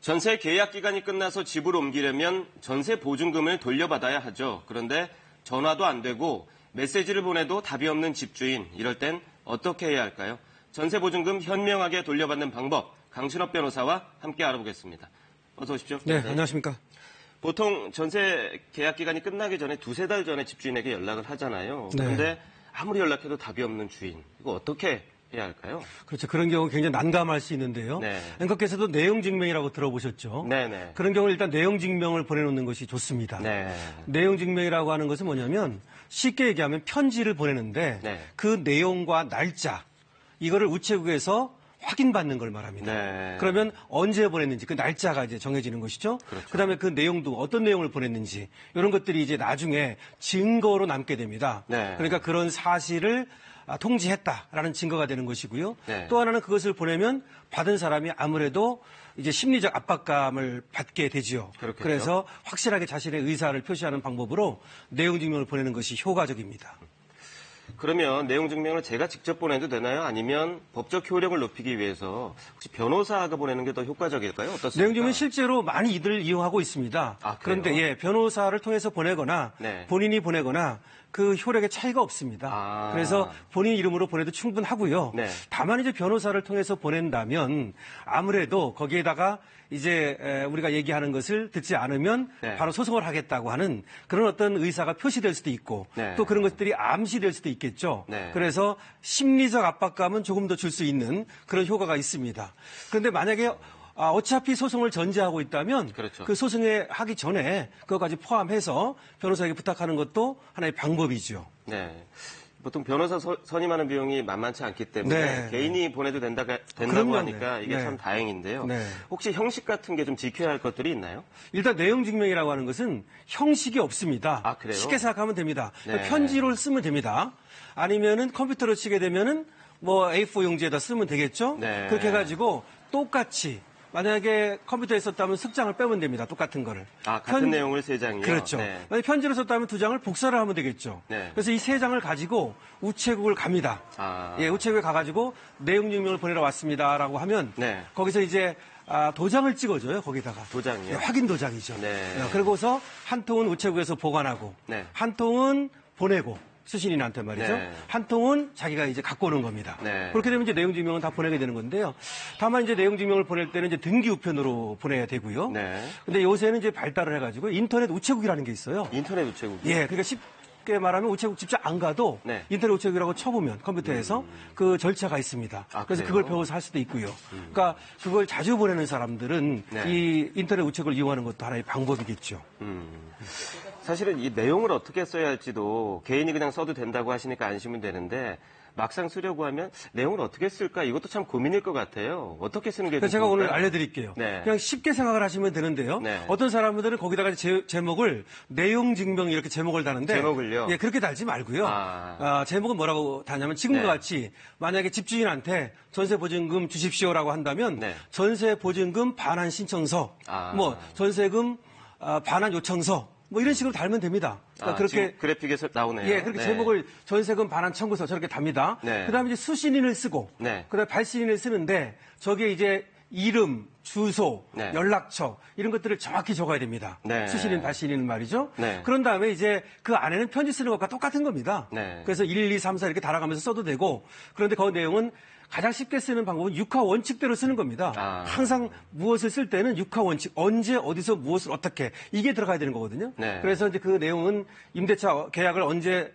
전세 계약 기간이 끝나서 집을 옮기려면 전세 보증금을 돌려받아야 하죠. 그런데 전화도 안 되고 메시지를 보내도 답이 없는 집주인, 이럴 땐 어떻게 해야 할까요? 전세 보증금 현명하게 돌려받는 방법, 강신업 변호사와 함께 알아보겠습니다. 어서 오십시오. 네, 안녕하십니까. 보통 전세 계약 기간이 끝나기 전에 두세 달 전에 집주인에게 연락을 하잖아요. 그런데 아무리 연락해도 답이 없는 주인, 이거 어떻게 해야 할까요? 그렇죠. 그런 경우 굉장히 난감할 수 있는데요. 앵커께서도 내용 증명이라고 들어보셨죠? 네네. 그런 경우 일단 내용 증명을 보내놓는 것이 좋습니다. 내용 증명이라고 하는 것은 뭐냐면 쉽게 얘기하면 편지를 보내는데 그 내용과 날짜, 이거를 우체국에서 확인받는 걸 말합니다. 그러면 언제 보냈는지 그 날짜가 이제 정해지는 것이죠. 그다음에 그 내용도 어떤 내용을 보냈는지 이런 것들이 이제 나중에 증거로 남게 됩니다. 그러니까 그런 사실을 통지했다라는 증거가 되는 것이고요. 또 하나는 그것을 보내면 받은 사람이 아무래도 이제 심리적 압박감을 받게 되지요. 그래서 확실하게 자신의 의사를 표시하는 방법으로 내용 증명을 보내는 것이 효과적입니다. 그러면 내용 증명을 제가 직접 보내도 되나요? 아니면 법적 효력을 높이기 위해서 혹시 변호사가 보내는 게 더 효과적일까요? 어떻습니까? 내용 증명 실제로 많이 이들을 이용하고 있습니다. 그런데 변호사를 통해서 보내거나 본인이 보내거나 그 효력의 차이가 없습니다. 그래서 본인 이름으로 보내도 충분하고요. 다만 이제 변호사를 통해서 보낸다면 아무래도 거기에다가 이제 우리가 얘기하는 것을 듣지 않으면 바로 소송을 하겠다고 하는 그런 어떤 의사가 표시될 수도 있고 또 그런 것들이 암시될 수도 있겠죠. 그래서 심리적 압박감은 조금 더 줄 수 있는 그런 효과가 있습니다. 그런데 만약에 어차피 소송을 전제하고 있다면 그 소송에 하기 전에 그것까지 포함해서 변호사에게 부탁하는 것도 하나의 방법이죠. 보통 변호사 선임하는 비용이 만만치 않기 때문에 개인이 보내도 된다고 하니까 이게 참 다행인데요. 혹시 형식 같은 게 좀 지켜야 할 것들이 있나요? 일단 내용 증명이라고 하는 것은 형식이 없습니다. 쉽게 생각하면 됩니다. 편지로 쓰면 됩니다. 아니면은 컴퓨터로 치게 되면은 뭐 A4 용지에다 쓰면 되겠죠. 그렇게 해가지고 똑같이 만약에 컴퓨터에 썼다면 석장을 빼면 됩니다. 똑같은 거를. 같은 내용을 3장이요? 그렇죠. 만약에 편지로 썼다면 2장을 복사를 하면 되겠죠. 그래서 이 3장을 가지고 우체국을 갑니다. 우체국에 가가지고 내용 증명을 보내러 왔습니다라고 하면 거기서 이제 도장을 찍어줘요. 거기다가. 도장이요? 확인 도장이죠. 그리고서 한 통은 우체국에서 보관하고 한 통은 보내고. 수신인한테 말이죠. 한 통은 자기가 이제 갖고 오는 겁니다. 그렇게 되면 이제 내용 증명은 다 보내게 되는 건데요. 다만 이제 내용 증명을 보낼 때는 이제 등기 우편으로 보내야 되고요. 근데 요새는 이제 발달을 해가지고 인터넷 우체국이라는 게 있어요. 인터넷 우체국? 그러니까 쉽게 말하면 우체국 직접 안 가도 인터넷 우체국이라고 쳐보면 컴퓨터에서 그 절차가 있습니다. 그래서 그걸 배워서 할 수도 있고요. 그러니까 그걸 자주 보내는 사람들은 이 인터넷 우체국을 이용하는 것도 하나의 방법이겠죠. 사실은 이 내용을 어떻게 써야 할지도 개인이 그냥 써도 된다고 하시니까 안심은 되는데 막상 쓰려고 하면 내용을 어떻게 쓸까 이것도 참 고민일 것 같아요. 어떻게 쓰는 게 좋을까요? 제가 오늘 알려드릴게요. 그냥 쉽게 생각을 하시면 되는데요. 어떤 사람들은 거기다가 제목을 내용 증명 이렇게 제목을 다는데 제목을요? 그렇게 달지 말고요. 제목은 뭐라고 다냐면 지금과 같이 만약에 집주인한테 전세 보증금 주십시오라고 한다면 전세 보증금 반환 신청서, 뭐 전세금 반환 요청서 뭐 이런 식으로 달면 됩니다. 그러니까 그렇게 그래픽에서 나오네요. 그렇게 제목을 전세금 반환 청구서 저렇게 답니다. 그다음에 이제 수신인을 쓰고 그다음에 발신인을 쓰는데 저기에 이제 이름, 주소, 연락처 이런 것들을 정확히 적어야 됩니다. 수신인, 발신인 말이죠. 그런 다음에 이제 그 안에는 편지 쓰는 것과 똑같은 겁니다. 그래서 1, 2, 3, 4 이렇게 달아가면서 써도 되고 그런데 그 내용은 가장 쉽게 쓰는 방법은 육하 원칙대로 쓰는 겁니다. 항상 무엇을 쓸 때는 육하 원칙, 언제 어디서 무엇을 어떻게 이게 들어가야 되는 거거든요. 그래서 이제 그 내용은 임대차 계약을 언제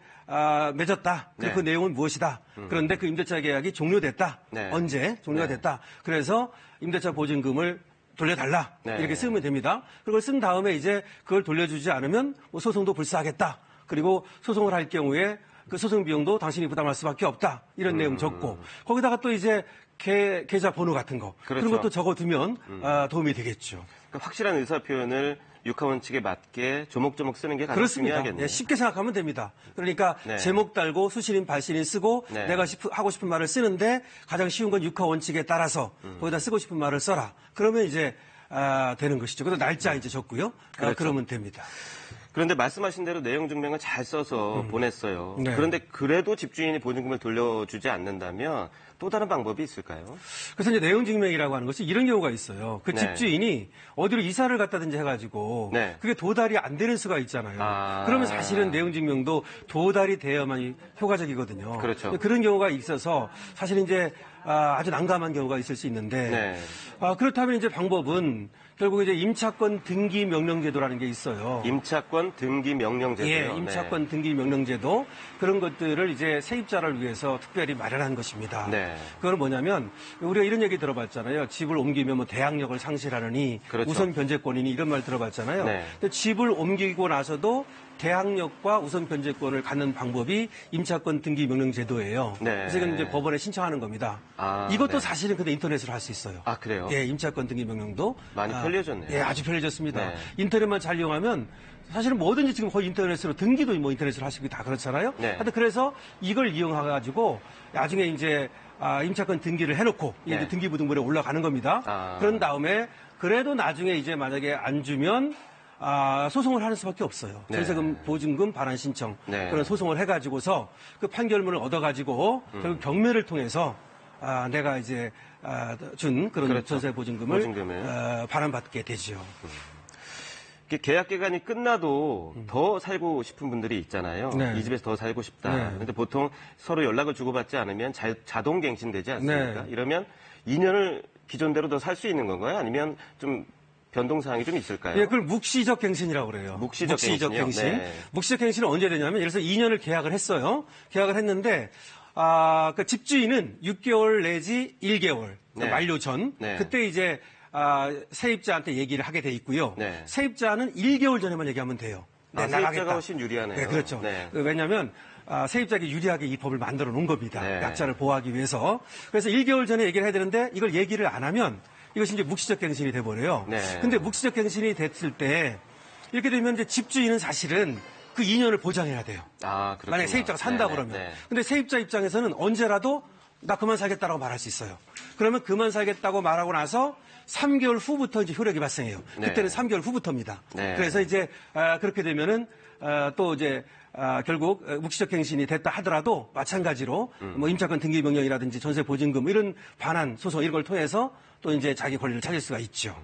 맺었다. 그 내용은 무엇이다. 그런데 그 임대차 계약이 종료됐다. 언제 종료가 됐다. 그래서 임대차 보증금을 돌려달라. 이렇게 쓰면 됩니다. 그걸 쓴 다음에 이제 그걸 돌려주지 않으면 뭐 소송도 불사하겠다. 그리고 소송을 할 경우에 그 소송 비용도 당신이 부담할 수밖에 없다. 이런 내용 적고 거기다가 또 이제 계좌 번호 같은 거 그런 것도 적어두면 도움이 되겠죠. 그러니까 확실한 의사 표현을 육하 원칙에 맞게 조목조목 쓰는 게 가장 중요하겠네요. 쉽게 생각하면 됩니다. 그러니까 제목 달고 수신인, 발신인 쓰고 내가 하고 싶은 말을 쓰는데 가장 쉬운 건 육하 원칙에 따라서 거기다 쓰고 싶은 말을 써라. 그러면 이제 되는 것이죠. 그래서 날짜 이제 적고요. 그러면 됩니다. 그런데 말씀하신 대로 내용 증명을 잘 써서 보냈어요. 네. 그런데 그래도 집주인이 보증금을 돌려주지 않는다면 또 다른 방법이 있을까요? 그래서 이제 내용 증명이라고 하는 것이 이런 경우가 있어요. 그 네. 집주인이 어디로 이사를 갔다든지 해가지고 네. 그게 도달이 안 되는 수가 있잖아요. 아. 그러면 사실은 내용 증명도 도달이 되어야만 효과적이거든요. 그렇죠. 그런 경우가 있어서 사실 이제 아주 난감한 경우가 있을 수 있는데 네. 그렇다면 이제 방법은 결국 이제 임차권 등기 명령제도라는 게 있어요. 임차권 등기 명령제도요. 예, 임차권 등기 명령제도 그런 것들을 이제 세입자를 위해서 특별히 마련한 것입니다. 네. 그건 뭐냐면 우리가 이런 얘기 들어봤잖아요. 집을 옮기면 뭐 대항력을 상실하느니 그렇죠. 우선 변제권이니 이런 말 들어봤잖아요. 네. 근데 집을 옮기고 나서도 대항력과 우선 변제권을 갖는 방법이 임차권 등기 명령제도예요. 네. 그래서 이건 이제 법원에 신청하는 겁니다. 이것도 네. 사실은 근데 인터넷으로 할 수 있어요. 아, 그래요? 예, 임차권 등기 명령도 많이 편리해졌네요. 예, 아주 편리해졌습니다. 네. 인터넷만 잘 이용하면 사실은 뭐든지 지금 거의 인터넷으로 등기도 뭐 인터넷으로 하시고 다 그렇잖아요. 네. 하여튼 그래서 이걸 이용해가지고 나중에 이제 임차권 등기를 해놓고 이게 네. 등기부등본에 올라가는 겁니다. 그런 다음에 그래도 나중에 이제 만약에 안 주면 소송을 하는 수밖에 없어요. 네. 전세금 보증금 반환 신청 네. 그런 소송을 해가지고서 그 판결문을 얻어가지고 결국 경매를 통해서 내가 이제 준 그런 그렇죠. 전세 보증금을 보증금을. 반환받게 되죠. 계약 기간이 끝나도 더 살고 싶은 분들이 있잖아요. 네. 이 집에서 더 살고 싶다. 네. 그런데 보통 서로 연락을 주고받지 않으면 자동 갱신되지 않습니까? 네. 이러면 2년을 기존대로 더 살 수 있는 건가요? 아니면 좀 변동사항이 좀 있을까요? 예, 그걸 묵시적 갱신이라고 그래요. 묵시적 갱신이요? 갱신. 네. 묵시적 갱신은 언제 되냐면, 예를 들어서 2년을 계약을 했어요. 계약을 했는데, 그 집주인은 6개월 내지 1개월, 네. 만료 전, 네. 그때 이제, 세입자한테 얘기를 하게 돼 있고요. 네. 세입자는 1개월 전에만 얘기하면 돼요. 네, 세입자가 나가겠다. 훨씬 유리하네요. 네, 그렇죠. 네. 왜냐하면 세입자에게 유리하게 이 법을 만들어 놓은 겁니다. 네. 약자를 보호하기 위해서. 그래서 1개월 전에 얘기를 해야 되는데 이걸 얘기를 안 하면 이것이 이제 묵시적 갱신이 돼버려요. 네. 근데 묵시적 갱신이 됐을 때 이렇게 되면 이제 집주인은 사실은 그 2년을 보장해야 돼요. 그렇구나. 만약에 세입자가 산다 네, 그러면. 네. 근데 세입자 입장에서는 언제라도 나 그만 살겠다라고 말할 수 있어요. 그러면 그만 살겠다고 말하고 나서 3개월 후부터 이제 효력이 발생해요. 네. 그때는 3개월 후부터입니다. 네. 그래서 이제 그렇게 되면은 또 이제 결국 묵시적 갱신이 됐다 하더라도 마찬가지로 뭐 임차권 등기 명령이라든지 전세 보증금 이런 반환 소송 이런 걸 통해서 또 이제 자기 권리를 찾을 수가 있죠.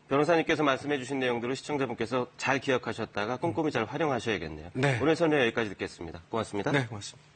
변호사님께서 말씀해 주신 내용들을 시청자분께서 잘 기억하셨다가 꼼꼼히 잘 활용하셔야겠네요. 네. 오늘 설명 여기까지 듣겠습니다. 고맙습니다. 네, 고맙습니다.